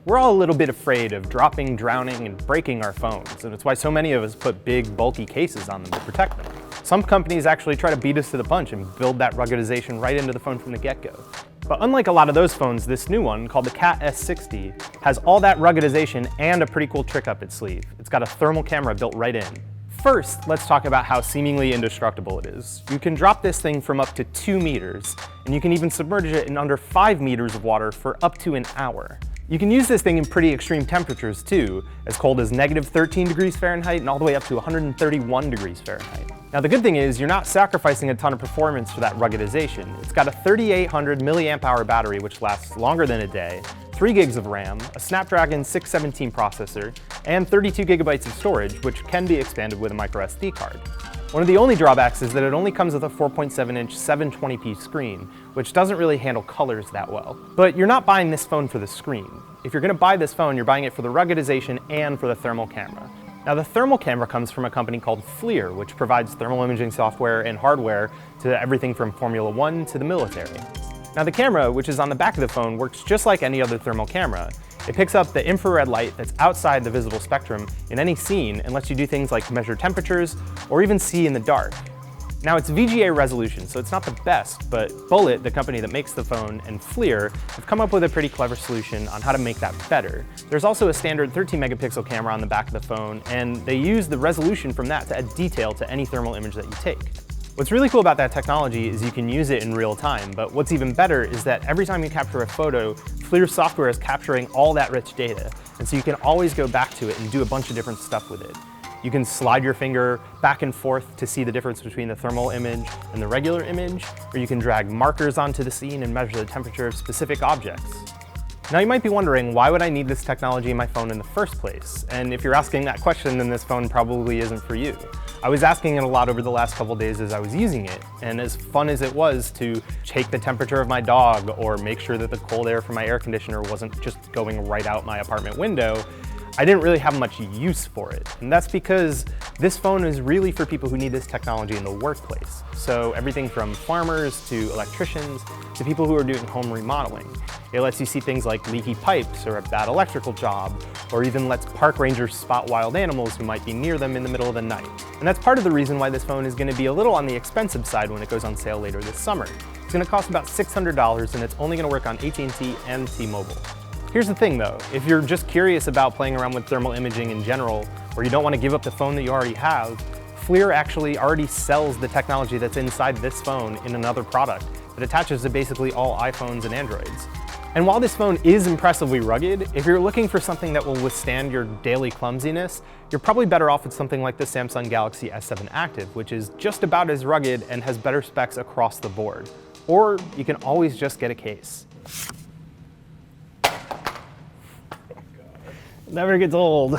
We're all a little bit afraid of dropping, drowning, and breaking our phones, and it's why so many of us put big, bulky cases on them to protect them. Some companies actually try to beat us to the punch and build that ruggedization right into the phone from the get-go. But unlike a lot of those phones, this new one, called the Cat S60, has all that ruggedization and a pretty cool trick up its sleeve. It's got a thermal camera built right in. First, let's talk about how seemingly indestructible it is. You can drop this thing from up to 2 meters, and you can even submerge it in under 5 meters of water for up to an hour. You can use this thing in pretty extreme temperatures too, as cold as -13 degrees Fahrenheit and all the way up to 131 degrees Fahrenheit. Now the good thing is you're not sacrificing a ton of performance for that ruggedization. It's got a 3800 milliamp hour battery which lasts longer than a day, 3 gigs of RAM, a Snapdragon 617 processor, and 32 gigabytes of storage, which can be expanded with a microSD card. One of the only drawbacks is that it only comes with a 4.7-inch 720p screen, which doesn't really handle colors that well. But you're not buying this phone for the screen. If you're going to buy this phone, you're buying it for the ruggedization and for the thermal camera. Now the thermal camera comes from a company called FLIR, which provides thermal imaging software and hardware to everything from Formula One to the military. Now the camera, which is on the back of the phone, works just like any other thermal camera. It picks up the infrared light that's outside the visible spectrum in any scene and lets you do things like measure temperatures or even see in the dark. Now it's VGA resolution, so it's not the best, but Bullet, the company that makes the phone, and FLIR have come up with a pretty clever solution on how to make that better. There's also a standard 13 megapixel camera on the back of the phone, and they use the resolution from that to add detail to any thermal image that you take. What's really cool about that technology is you can use it in real time, but what's even better is that every time you capture a photo, FLIR software is capturing all that rich data, and so you can always go back to it and do a bunch of different stuff with it. You can slide your finger back and forth to see the difference between the thermal image and the regular image, or you can drag markers onto the scene and measure the temperature of specific objects. Now you might be wondering, why would I need this technology in my phone in the first place? And if you're asking that question, then this phone probably isn't for you. I was asking it a lot over the last couple days as I was using it, and as fun as it was to take the temperature of my dog or make sure that the cold air from my air conditioner wasn't just going right out my apartment window, I didn't really have much use for it. And that's because this phone is really for people who need this technology in the workplace. So everything from farmers to electricians to people who are doing home remodeling. It lets you see things like leaky pipes or a bad electrical job, or even lets park rangers spot wild animals who might be near them in the middle of the night. And that's part of the reason why this phone is going to be a little on the expensive side when it goes on sale later this summer. It's going to cost about $600 and it's only going to work on AT&T and T-Mobile. Here's the thing though, if you're just curious about playing around with thermal imaging in general, or you don't want to give up the phone that you already have, FLIR actually already sells the technology that's inside this phone in another product that attaches to basically all iPhones and Androids. And while this phone is impressively rugged, if you're looking for something that will withstand your daily clumsiness, you're probably better off with something like the Samsung Galaxy S7 Active, which is just about as rugged and has better specs across the board. Or you can always just get a case. Never gets old.